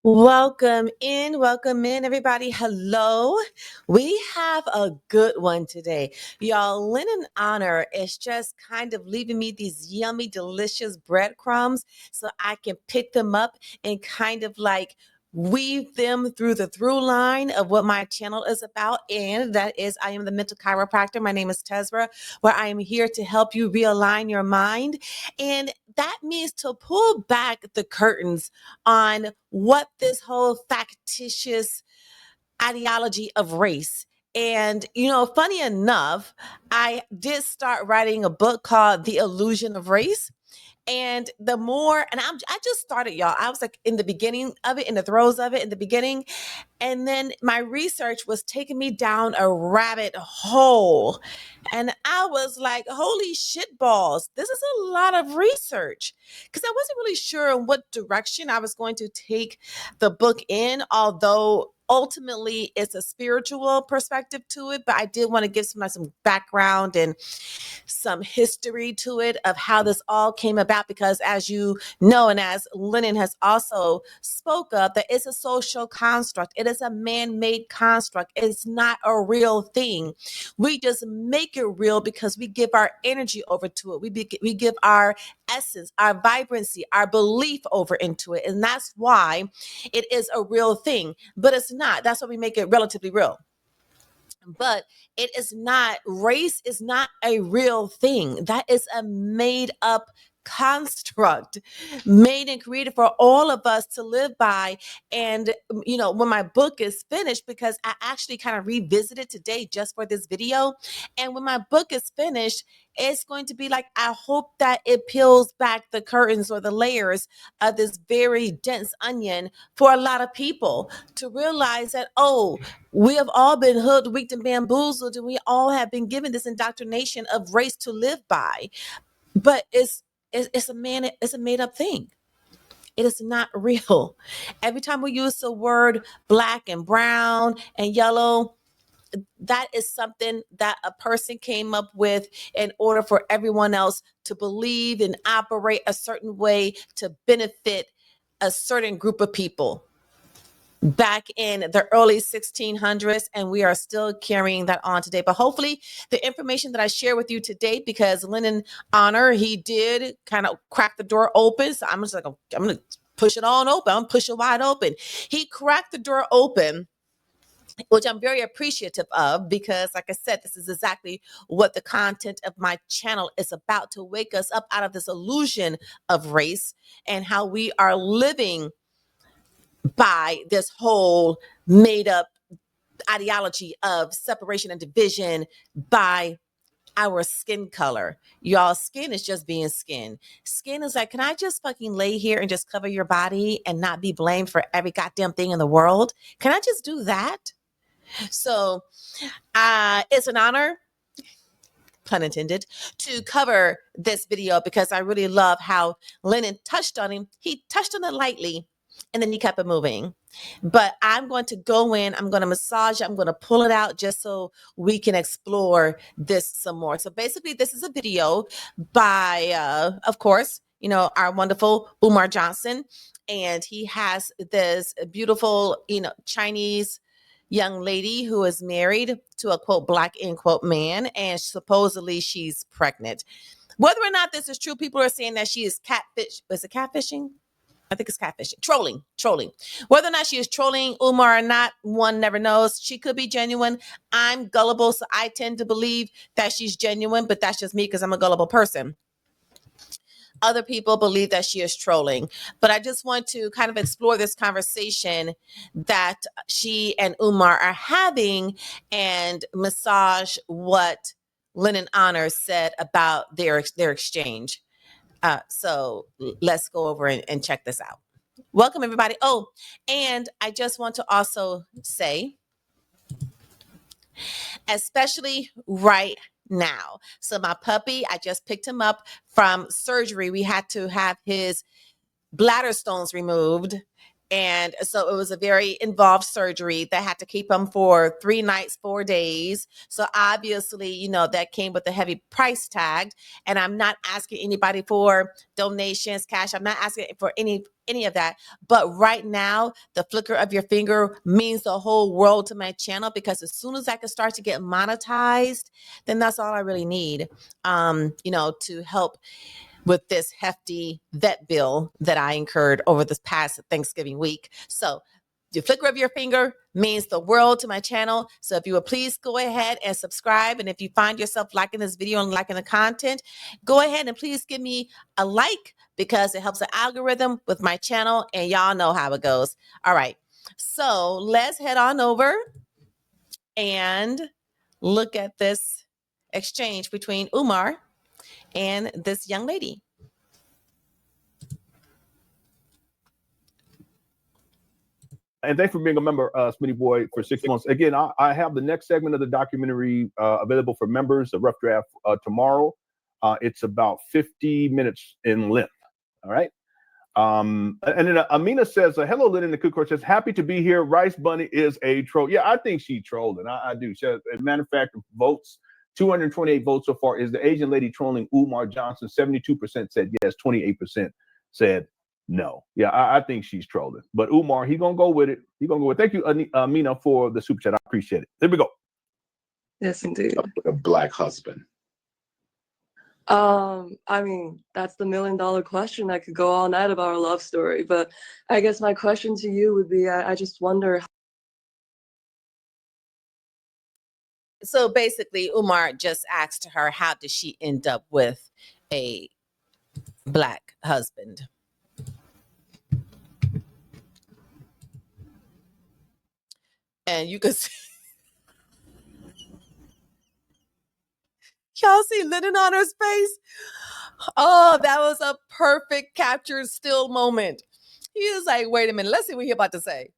Welcome in, everybody. Hello. We have a good one today. Y'all, Lenon Honor is just kind of leaving me these yummy, delicious breadcrumbs so I can pick them up and kind of like weave them through the through line of what my channel is about. And that is, I am the mental chiropractor. My name is Tezra, where I am here to help you realign your mind. And that means to pull back the curtains on what this whole factitious ideology of race. And, funny enough, I did start writing a book called The Illusion of Race. And the more, and I just started, y'all. I was like in the beginning of it, in the throes of it, in the beginning. And then my research was taking me down a rabbit hole. And I was like, holy shit balls, this is a lot of research. Because I wasn't really sure in what direction I was going to take the book in, although ultimately it's a spiritual perspective to it. But I did want to give some background and some history to it of how this all came about, because as you know, and as Lenon has also spoke of, that it's a social construct. It is a man-made construct. It's not a real thing. We just make it real because we give our energy over to it. We give our essence, our vibrancy, our belief over into it. And that's why it is a real thing, but it's not. That's why we make it relatively real. But it is not, race is not a real thing. That is a made up construct made and created for all of us to live by. And when my book is finished, because I actually kind of revisited today just for this video, and when my book is finished, it's going to be like, I hope that it peels back the curtains or the layers of this very dense onion for a lot of people to realize that, oh, we have all been hoodwinked and bamboozled, and we all have been given this indoctrination of race to live by. But it's a made up thing. It is not real. Every time we use the word black and brown and yellow, that is something that a person came up with in order for everyone else to believe and operate a certain way to benefit a certain group of people back in the early 1600s, and we are still carrying that on today. But hopefully the information that I share with you today, because Lenon Honor, he did kind of crack the door open, so I'm just like, I'm gonna push it on open. I'm push it wide open. He cracked the door open, which I'm very appreciative of, because like I said, this is exactly what the content of my channel is about, to wake us up out of this illusion of race and how we are living by this whole made up ideology of separation and division by our skin color. Y'all, skin is just being skin. Skin is like, can I just fucking lay here and just cover your body and not be blamed for every goddamn thing in the world? Can I just do that? So it's an honor, pun intended, to cover this video, because I really love how Lenon touched on him. He touched on it lightly, and then he kept it moving. But I'm going to go in, I'm going to massage it, I'm going to pull it out just so we can explore this some more. So basically, this is a video by, of course, our wonderful Umar Johnson. And he has this beautiful, Chinese young lady who is married to a quote black end quote man, and supposedly she's pregnant. Whether or not this is true, people are saying that she is catfish. Is it catfishing? I think it's catfishing. Trolling. Whether or not she is trolling Umar or not, one never knows. She could be genuine. I'm gullible, so I tend to believe that she's genuine, but that's just me because I'm a gullible person. Other people believe that she is trolling. But I just want to kind of explore this conversation that she and Umar are having and massage what Lenon Honor said about their exchange. So let's go over and check this out. Welcome, everybody. Oh, and I just want to also say, especially right now. So my puppy, I just picked him up from surgery. We had to have his bladder stones removed. And so it was a very involved surgery that had to keep him for 3 nights, 4 days. So obviously, you know, that came with a heavy price tag. And I'm not asking anybody for donations, cash. I'm not asking for any of that. But right now, the flicker of your finger means the whole world to my channel, because as soon as I can start to get monetized, then that's all I really need, you know, to help with this hefty vet bill that I incurred over this past Thanksgiving week. So the flicker of your finger means the world to my channel. So if you would please go ahead and subscribe. And if you find yourself liking this video and liking the content, go ahead and please give me a like, because it helps the algorithm with my channel, and y'all know how it goes. All right. So let's head on over and look at this exchange between Umar and this young lady. And thanks for being a member, Smitty Boy, for 6 months. Again, I have the next segment of the documentary available for members, a rough draft, tomorrow. It's about 50 minutes in length. All right. And then Amina says, hello, Lenon. The Cook Court says, happy to be here. Rice Bunny is a troll. Yeah, I think she trolling. I do. She has, as a matter of fact, votes, 228 votes so far. Is the Asian lady trolling Umar Johnson? 72% said yes, 28% said no. Yeah, I think she's trolling. But Umar, he gonna go with it. He gonna go with it. Thank you, Amina, for the super chat. I appreciate it. There we go. Yes, indeed. A black husband. I mean, that's the $1 million question. I could go all night about our love story, but I guess my question to you would be, I just wonder. So basically, Umar just asked her, how did she end up with a black husband? And you could see, y'all see Lenon on her face? Oh, that was a perfect captured still moment. He was like, wait a minute, let's see what he's about to say.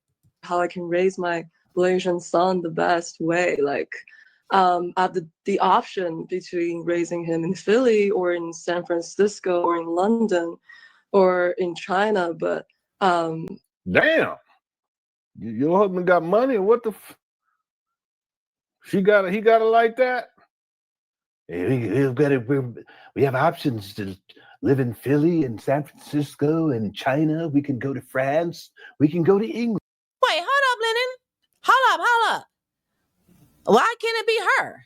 How I can raise my Malaysian son the best way. Like, I have the option between raising him in Philly or in San Francisco or in London or in China, but damn, your husband got money. What the? He got it like that. We have options to live in Philly and San Francisco and China. We can go to France. We can go to England. Wait, hold up, Lenon. Hold up. Why can't it be her?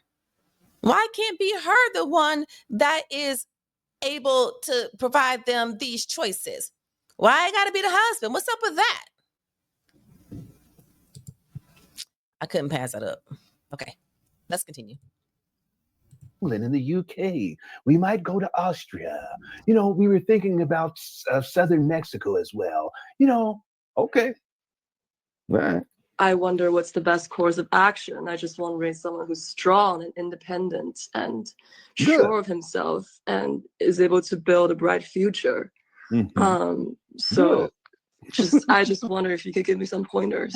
Why can't be her the one that is able to provide them these choices? Why it got to be the husband? What's up with that? I couldn't pass that up. Okay, let's continue. In the UK, we might go to Austria. You know, we were thinking about southern Mexico as well. You know, okay. All right. I wonder what's the best course of action. I just want to raise someone who's strong and independent and sure of himself and is able to build a bright future. Mm-hmm. So I just wonder if you could give me some pointers.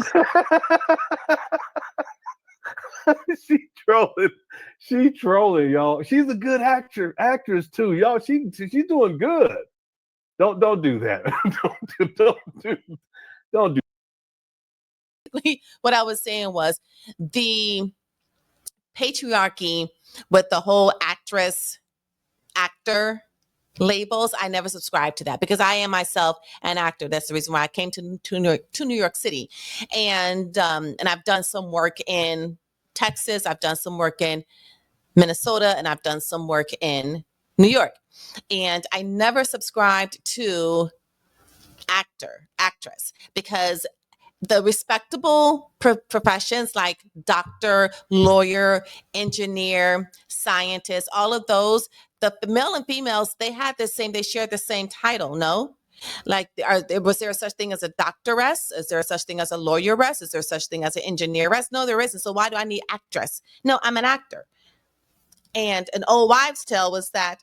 She trolling, y'all. She's a good actress too, y'all. She's doing good. Don't do that. don't do. What I was saying was the patriarchy with the whole actor labels. I never subscribed to that because I am myself an actor. That's the reason why I came to New York City, and I've done some work in Texas. I've done some work in Minnesota, and I've done some work in New York. And I never subscribed to actress, because the respectable professions like doctor, lawyer, engineer, scientist, all of those, the male and females, they share the same title, no? Like, was there such thing as a doctoress? Is there such thing as a lawyeress? Is there such thing as an engineeress? No, there isn't. So why do I need actress? No, I'm an actor. And an old wives' tale was that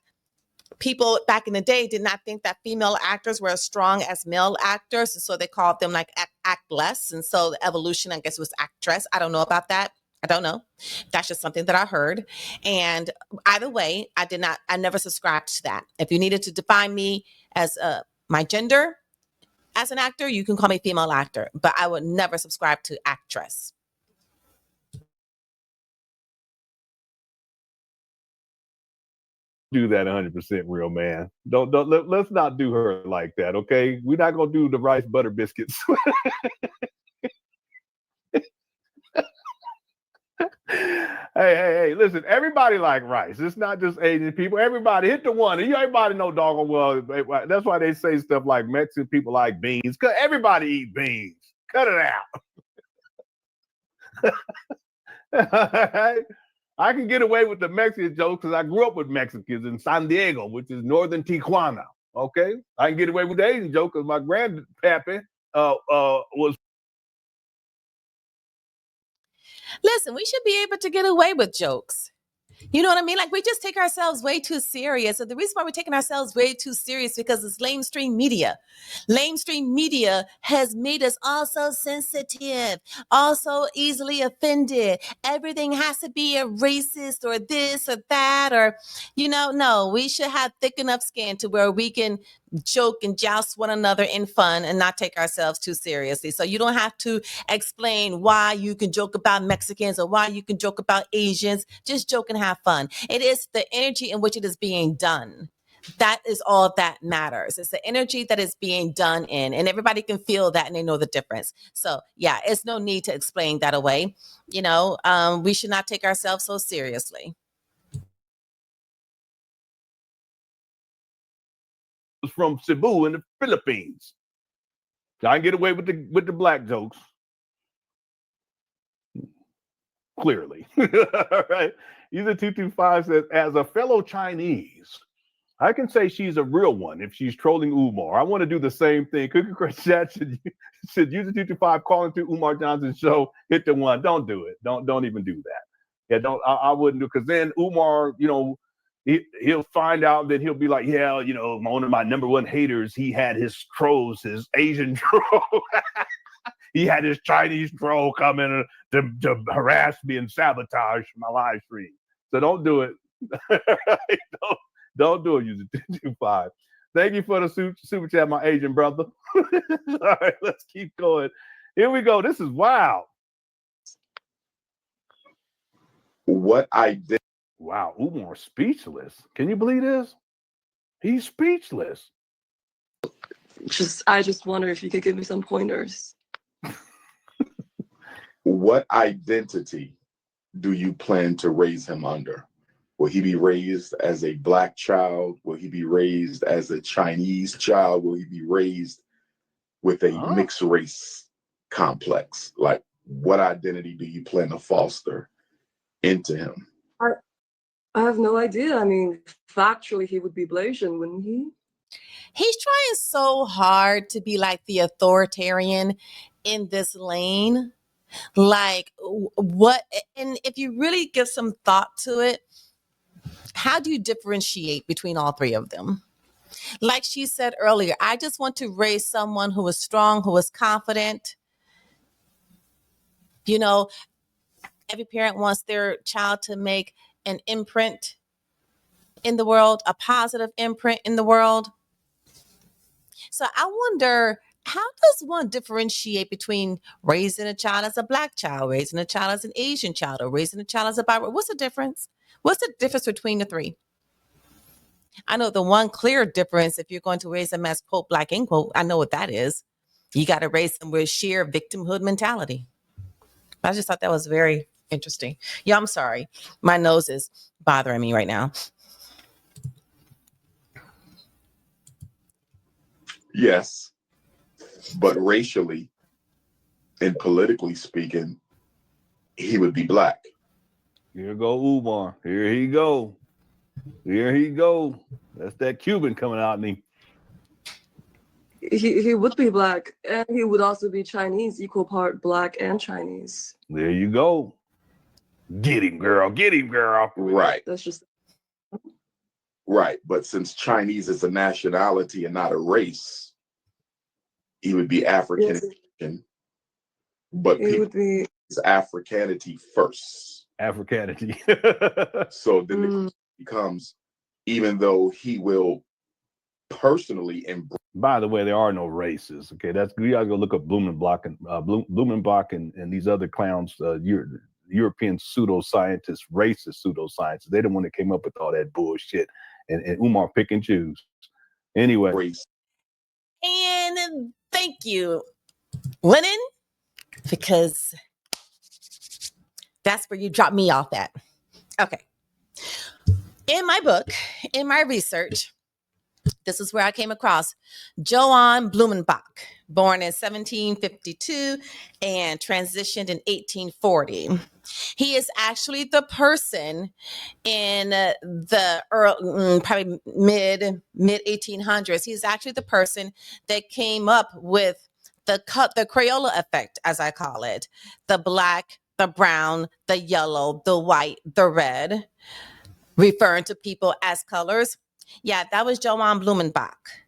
people back in the day did not think that female actors were as strong as male actors. And so they called them like act less. And so the evolution, I guess, was actress. I don't know about that. I don't know. That's just something that I heard. And either way, I never subscribed to that. If you needed to define me as my gender, As an actor, you can call me female actor, but I would never subscribe to actress. Do that 100% real, man. Let's not do her like that, okay? We're not gonna do the rice butter biscuits. Hey, listen, everybody like rice. It's not just Asian people. Everybody hit the one. Everybody know doggone well. That's why they say stuff like Mexican people like beans, because everybody eat beans. Cut it out. I can get away with the Mexican jokes because I grew up with Mexicans in San Diego, which is northern Tijuana. Okay, I can get away with the Asian joke because my grandpappy was. Listen, we should be able to get away with jokes. You know what I mean? Like, we just take ourselves way too serious. And the reason why we're taking ourselves way too serious because it's lamestream media. Lamestream media has made us all so sensitive, also easily offended. Everything has to be a racist or this or that, or, no, we should have thick enough skin to where we can joke and joust one another in fun and not take ourselves too seriously. So you don't have to explain why you can joke about Mexicans or why you can joke about Asians. Just joke and have fun. It is the energy in which it is being done. That is all that matters. It's the energy that is being done in, and everybody can feel that and they know the difference. So yeah, it's no need to explain that away. We should not take ourselves so seriously. From Cebu in the Philippines. I can get away with the black jokes. Clearly. All right. User 225 says, as a fellow Chinese, I can say she's a real one if she's trolling Umar. I want to do the same thing. Cookie Crush Chat should user 225 calling through Umar Johnson's show, hit the one. Don't do it. Don't even do that. Yeah, I wouldn't do, because then Umar, he'll find out that he'll be like, yeah, one of my number one haters, he had his trolls, his Asian troll. He had his Chinese troll come in to harass me and sabotage my live stream. So don't do it. don't do it, user 225. Thank you for the super chat, my Asian brother. All right, let's keep going. Here we go. This is wild. What I did. Wow, Umar speechless. Can you believe this? He's speechless. I just wonder if you could give me some pointers. What identity do you plan to raise him under? Will he be raised as a black child? Will he be raised as a Chinese child? Will he be raised with a mixed race complex? Like, what identity do you plan to foster into him? I have no idea. I mean, factually, he would be Blasian, wouldn't he? He's trying so hard to be like the authoritarian in this lane. Like, what? And if you really give some thought to it, how do you differentiate between all three of them? Like she said earlier, I just want to raise someone who is strong, who is confident. Every parent wants their child to make an imprint in the world, a positive imprint in the world. So I wonder, how does one differentiate between raising a child as a black child, raising a child as an Asian child, or raising a child as a biracial? What's the difference? What's the difference between the three? I know the one clear difference, if you're going to raise them as quote black end quote, I know what that is. You got to raise them with sheer victimhood mentality. I just thought that was very interesting. Yeah, I'm sorry. My nose is bothering me right now. Yes, but racially and politically speaking, he would be black. Here go Umar. Here he go. Here he go. That's that Cuban coming out in him. He would be black, and he would also be Chinese, equal part black and Chinese. There you go. Get him, girl. Get him, girl. Right. That's just right. But since Chinese is a nationality and not a race, he would be African. Yes. But he would be Africanity first. Africanity. So then it becomes, even though he will personally embrace By the way, there are no races. Okay, that's you gotta go look up Blumenbach and Blumenbach and these other clowns, European pseudoscientists, racist pseudoscientists. They're the one that came up with all that bullshit. And Umar pick and choose. Anyway, Race. And thank you, Lenon, because that's where you dropped me off at. Okay. In my book, in my research, this is where I came across Johann Blumenbach, born in 1752 and transitioned in 1840. He is actually the person in the early, probably mid 1800s. He's actually the person that came up with the Crayola effect, as I call it, the black, the brown, the yellow, the white, the red, referring to people as colors. Yeah, that was Johann Blumenbach.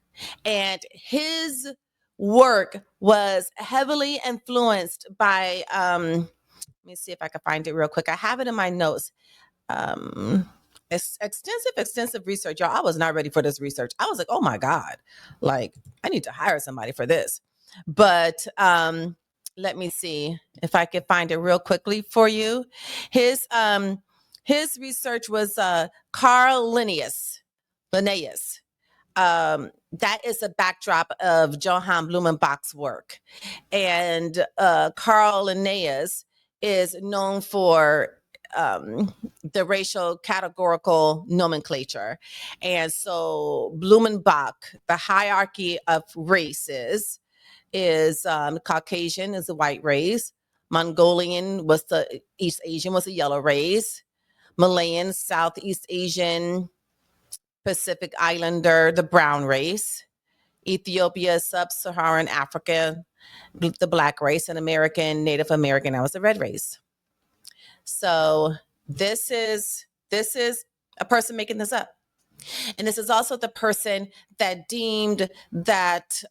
And his work was heavily influenced by, let me see if I can find it real quick. I have it in my notes. It's extensive research, y'all. I was not ready for this research. I was like, oh my God, like I need to hire somebody for this. But let me see if I can find it real quickly for you. His research was Carl Linnaeus. That is a backdrop of Johann Blumenbach's work. And Carl Linnaeus is known for the racial categorical nomenclature. And so Blumenbach, the hierarchy of races is Caucasian is the white race, Mongolian was the East Asian was the yellow race, Malayan, Southeast Asian, Pacific Islander, the brown race, Ethiopia, Sub-Saharan Africa, the black race, and American, Native American, that was the red race. So this is a person making this up. And this is also the person that deemed that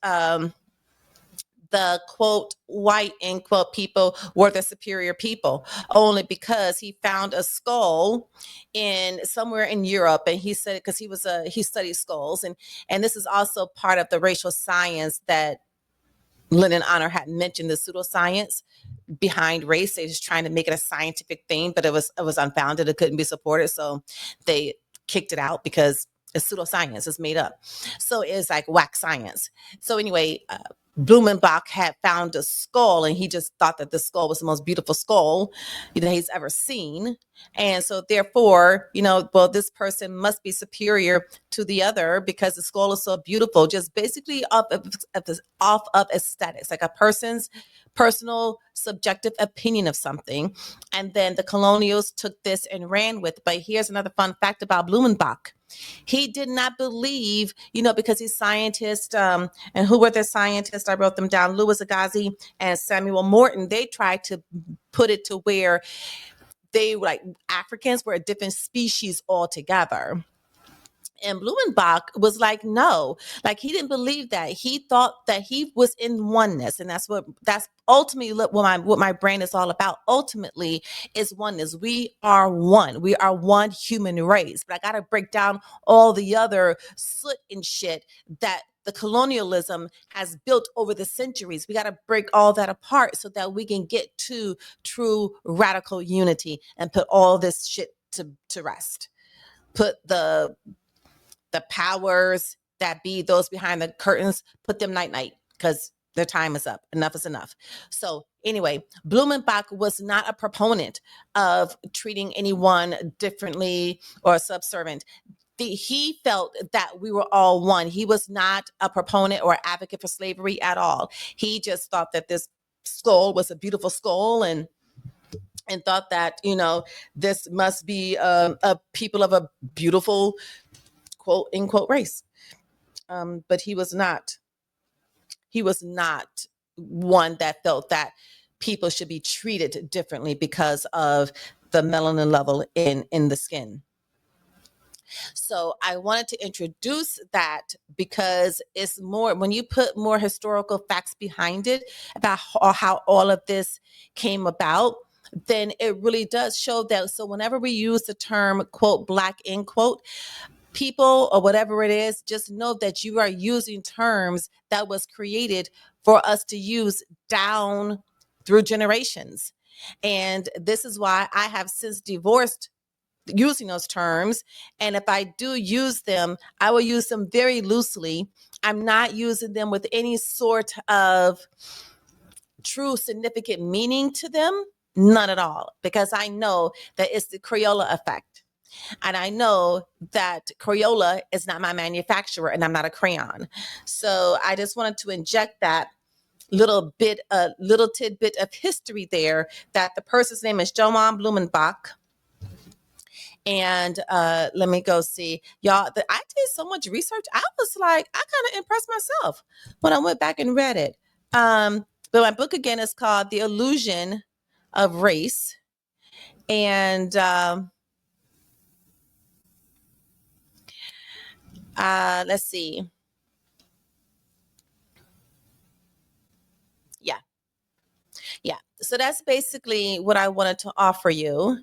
the quote white end quote people were the superior people, only because he found a skull in somewhere in Europe, and he said because he studied skulls, and this is also part of the racial science that Lenon Honor had mentioned, the pseudoscience behind race. They was trying to make it a scientific thing, but it was unfounded. It couldn't be supported, so they kicked it out because it's pseudoscience. It's made up. So it's like whack science. So anyway, Blumenbach had found a skull, and he just thought that the skull was the most beautiful skull he's ever seen. And so therefore, well, this person must be superior to the other because the skull is so beautiful, just basically off of aesthetics, like a person's personal subjective opinion of something. And then the colonials took this and ran with it. But here's another fun fact about Blumenbach. He did not believe, because he's scientist, and who were the scientists? I wrote them down. Louis Agassiz and Samuel Morton. They tried to put it to where they were like Africans were a different species altogether. And Blumenbach was like, no, like he didn't believe that. He thought that he was in oneness. And that's ultimately what my brain is all about. Ultimately is oneness. We are one. We are one human race. But I got to break down all the other soot and shit that the colonialism has built over the centuries. We got to break all that apart so that we can get to true radical unity and put all this shit to rest. Put the powers that be, those behind the curtains, put them night, because their time is up. Enough is enough. So anyway, Blumenbach was not a proponent of treating anyone differently or subservient. He felt that we were all one. He was not a proponent or advocate for slavery at all. He just thought that this skull was a beautiful skull and thought that, this must be a people of a beautiful quote unquote race. But he was not one that felt that people should be treated differently because of the melanin level in the skin. So I wanted to introduce that because it's more, when you put more historical facts behind it about how all of this came about, then it really does show that. So whenever we use the term quote black end quote, people or whatever it is, just know that you are using terms that was created for us to use down through generations. And this is why I have since divorced using those terms. And if I do use them, I will use them very loosely. I'm not using them with any sort of true significant meaning to them. None at all, because I know that it's the Crayola effect. And I know that Crayola is not my manufacturer and I'm not a crayon. So I just wanted to inject that little tidbit of history there, that the person's name is Johann Blumenbach. And let me go see. Y'all, I did so much research. I was like, I kind of impressed myself when I went back and read it. But my book again is called The Illusion of Race. And let's see. Yeah. Yeah. So that's basically what I wanted to offer you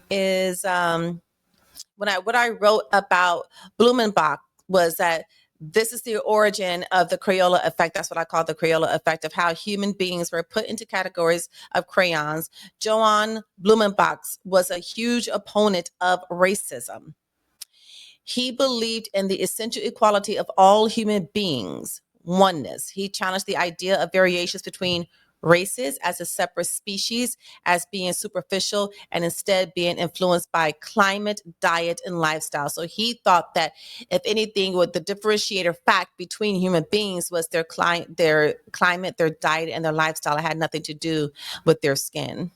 is what I wrote about Blumenbach was that this is the origin of the Crayola effect. That's what I call the Crayola effect, of how human beings were put into categories of crayons. Johann Blumenbach was a huge opponent of racism. He believed in the essential equality of all human beings, oneness. He challenged the idea of variations between races as a separate species as being superficial and instead being influenced by climate, diet, and lifestyle. So he thought that if anything, what the differentiator fact between human beings was their climate, their diet, and their lifestyle. It had nothing to do with their skin.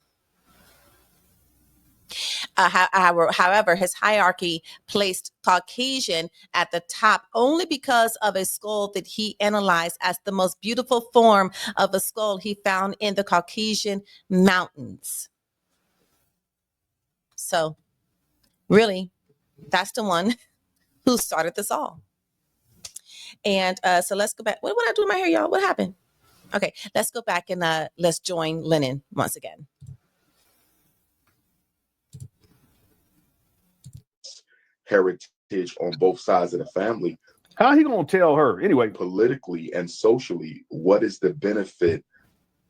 However, his hierarchy placed Caucasian at the top only because of a skull that he analyzed as the most beautiful form of a skull he found in the Caucasian mountains. So, really, that's the one who started this all. And so let's go back. What did I do in my hair, y'all? What happened? Okay, let's go back and let's join Lenon once again. Heritage on both sides of the family. How he gonna tell her anyway? Politically and socially, what is the benefit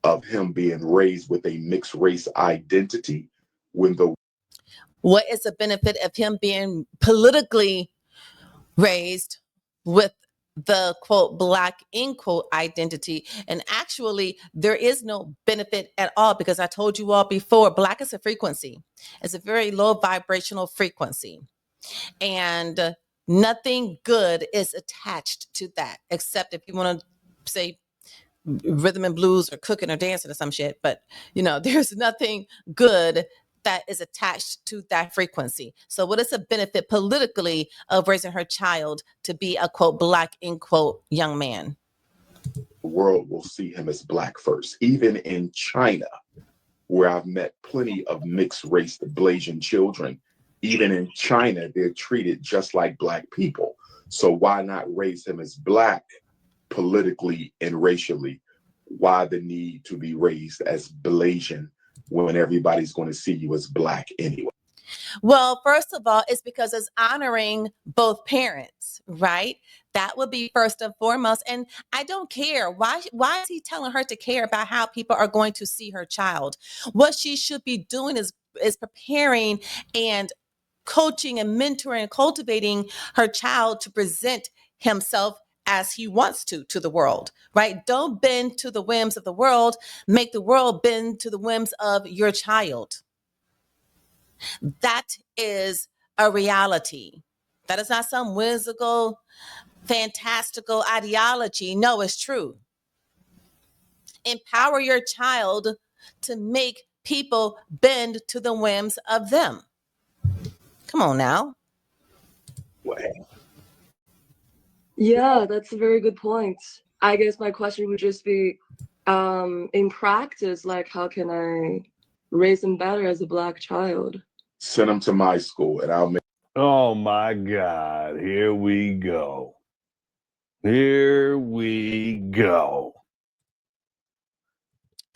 of him being raised with a mixed race identity when the What is the benefit of him being politically raised with the quote black in quote identity? And actually there is no benefit at all, because I told you all before, black is a frequency. It's a very low vibrational frequency, and nothing good is attached to that, except if you want to say rhythm and blues or cooking or dancing or some shit. But there's nothing good that is attached to that frequency. So what is the benefit politically of raising her child to be a quote black in quote young man? world will see him as black first. Even in China, where I've met plenty of mixed race Blasian children, even in China, they're treated just like black people. So why not raise him as black politically and racially? Why the need to be raised as Blasian when everybody's going to see you as black anyway? Well, first of all, it's because it's honoring both parents, right? That would be first and foremost. And I don't care. Why is he telling her to care about how people are going to see her child? What she should be doing is preparing and coaching and mentoring and cultivating her child to present himself as he wants to the world, right? Don't bend to the whims of the world. Make the world bend to the whims of your child. That is a reality. That is not some whimsical, fantastical ideology. No, it's true. Empower your child to make people bend to the whims of them. Come on now. Yeah, that's a very good point. I guess my question would just be, in practice, like, how can I raise him better as a black child? Send him to my school and I'll make. Oh my God, here we go. Here we go.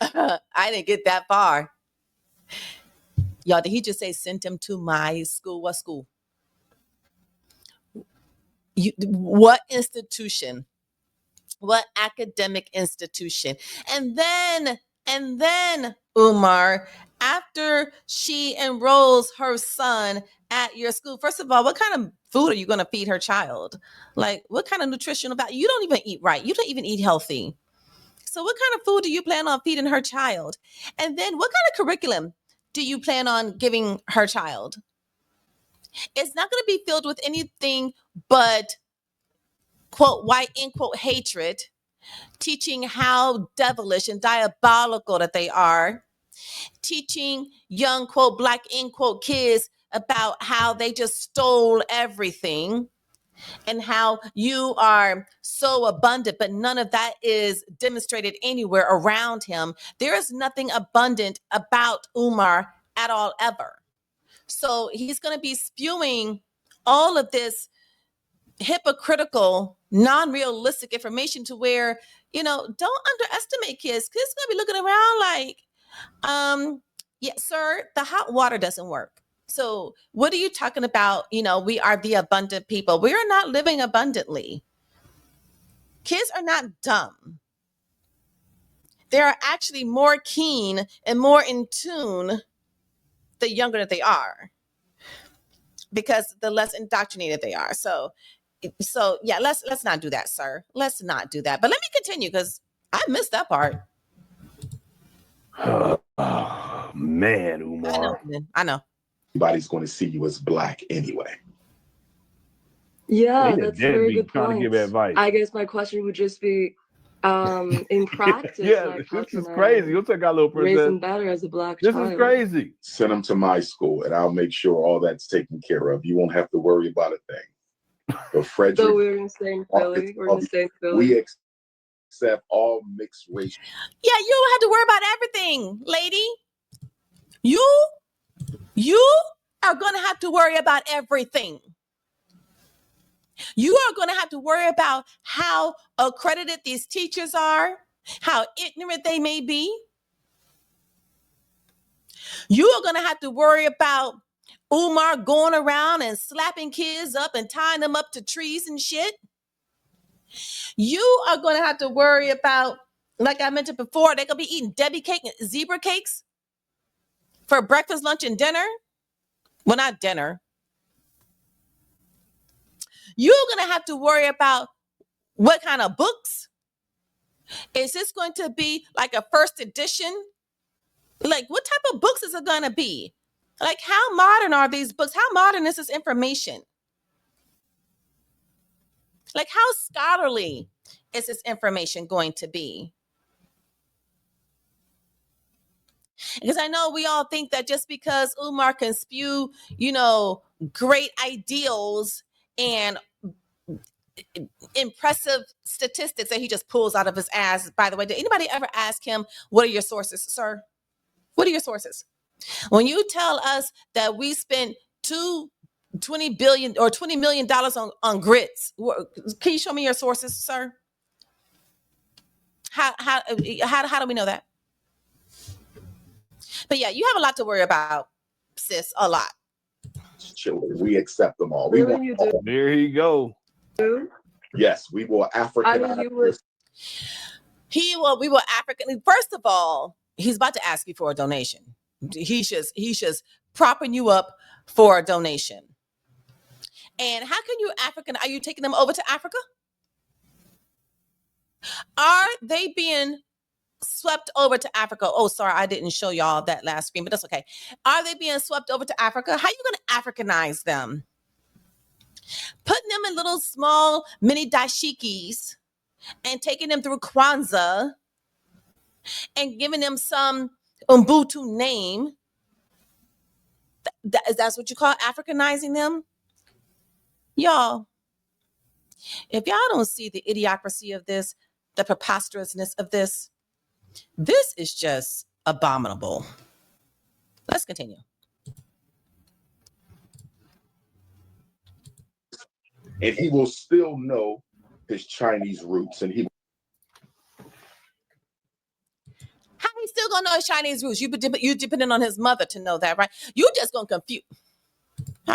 I didn't get that far. Y'all, did he just say send him to my school? What school? what institution? What academic institution? And then Umar, after she enrolls her son at your school, first of all, what kind of food are you going to feed her child? Like, what kind of nutritional value? You don't even eat right. You don't even eat healthy. So what kind of food do you plan on feeding her child? And then what kind of curriculum do you plan on giving her child? It's not going to be filled with anything but, quote, white, end quote, hatred, teaching how devilish and diabolical that they are, teaching young, quote, black, end quote, kids about how they just stole everything and how you are so abundant, but none of that is demonstrated anywhere around him. There is nothing abundant about Umar at all, ever. So he's going to be spewing all of this hypocritical, non-realistic information to where, don't underestimate kids. Kids gonna be looking around like, yeah, sir, the hot water doesn't work. So what are you talking about? We are the abundant people. We are not living abundantly. Kids are not dumb. They are actually more keen and more in tune the younger that they are, because the less indoctrinated they are. So yeah, let's not do that, sir. Let's not do that. But let me continue, because I missed that part. Oh, man, Umar. I know. Everybody's going to see you as black anyway. Yeah, He a that's a very deadbeat good trying to point. give advice. I guess my question would just be, in practice, Yeah, like, how this is can crazy. I You'll take our little raise princess. them better as a black This child? is crazy. Send them to my school, and I'll make sure all that's taken care of. You won't have to worry about a thing. But Frederick, So we're in the same Philly. We're in the same Philly. we accept all mixed race. Yeah, you don't have to worry about everything, lady. You are going to have to worry about everything. You are going to have to worry about how accredited these teachers are, how ignorant they may be. You are going to have to worry about Umar going around and slapping kids up and tying them up to trees and shit. You are going to have to worry about, like I mentioned before, they're going to be eating Debbie cake and zebra cakes for breakfast, lunch, and dinner. Well, not dinner. You're going to have to worry about what kind of books. Is this going to be like a first edition? Like, what type of books is it going to be? Like, how modern are these books? How modern is this information? Like, how scholarly is this information going to be? Because I know we all think that just because Umar can spew, great ideals and impressive statistics that he just pulls out of his ass. By the way, did anybody ever ask him, what are your sources, sir? What are your sources? When you tell us that we spent $20 billion or $20 million on grits, can you show me your sources, sir? How do we know that? But yeah, you have a lot to worry about, sis. A lot. Children, we accept them all. Really, you do? There you go. Yes, we will African. I mean, you would. We will African. First of all, he's about to ask you for a donation. He's just propping you up for a donation. And how can you African? Are you taking them over to Africa? Are they being swept over to Africa? Oh, sorry, I didn't show y'all that last screen, but that's okay. Are they being swept over to Africa? How are you going to Africanize them? Putting them in little small mini dashikis and taking them through Kwanzaa and giving them some Ubuntu name. That's what you call Africanizing them? Y'all, if y'all don't see the idiocracy of this, the preposterousness of this is just abominable. Let's continue. And he will still know his Chinese roots, and How he still gonna know his Chinese roots? You depending on his mother to know that, right? You just gonna confuse.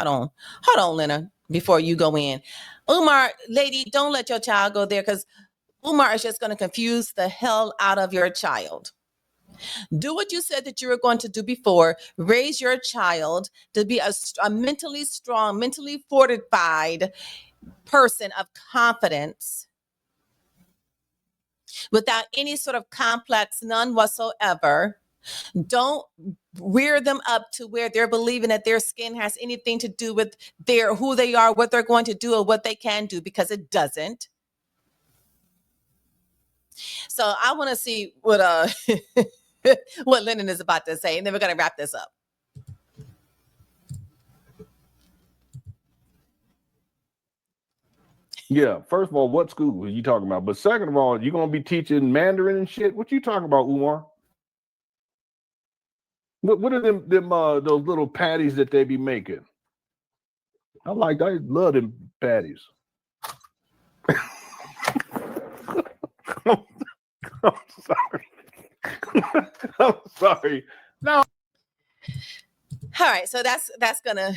Hold on, Leonard, before you go in. Umar, lady, don't let your child go there because Umar is just going to confuse the hell out of your child. Do what you said that you were going to do before. Raise your child to be a mentally strong, mentally fortified person of confidence without any sort of complex, none whatsoever. Don't rear them up to where they're believing that their skin has anything to do with who they are, what they're going to do, or what they can do, because it doesn't. So I want to see what what Lenon is about to say, and then we're going to wrap this up. Yeah, first of all, what school are you talking about? But second of all, you're gonna be teaching Mandarin and shit. What you talking about, Umar? What are them those little patties that they be making? I love them patties. I'm sorry. I'm sorry. No. All right, so that's gonna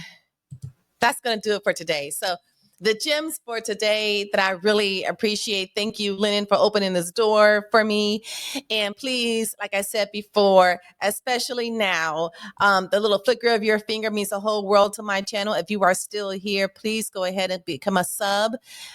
do it for today. So the gems for today that I really appreciate. Thank you, Lenon, for opening this door for me. And please, like I said before, especially now, the little flicker of your finger means the whole world to my channel. If you are still here, please go ahead and become a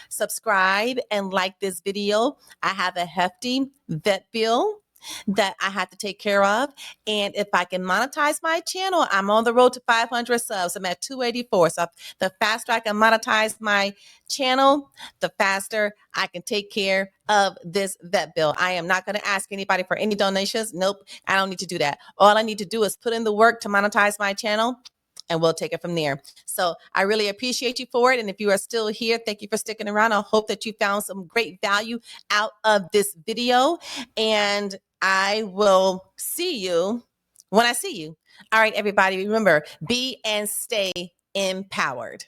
subscribe, and like this video. I have a hefty vet bill that I have to take care of. And if I can monetize my channel, I'm on the road to 500 subs. I'm at 284. So the faster I can monetize my channel, the faster I can take care of this vet bill. I am not going to ask anybody for any donations. Nope, I don't need to do that. All I need to do is put in the work to monetize my channel, and we'll take it from there. So I really appreciate you for it. And if you are still here, thank you for sticking around. I hope that you found some great value out of this video. And I will see you when I see you. All right, everybody, remember, be and stay empowered.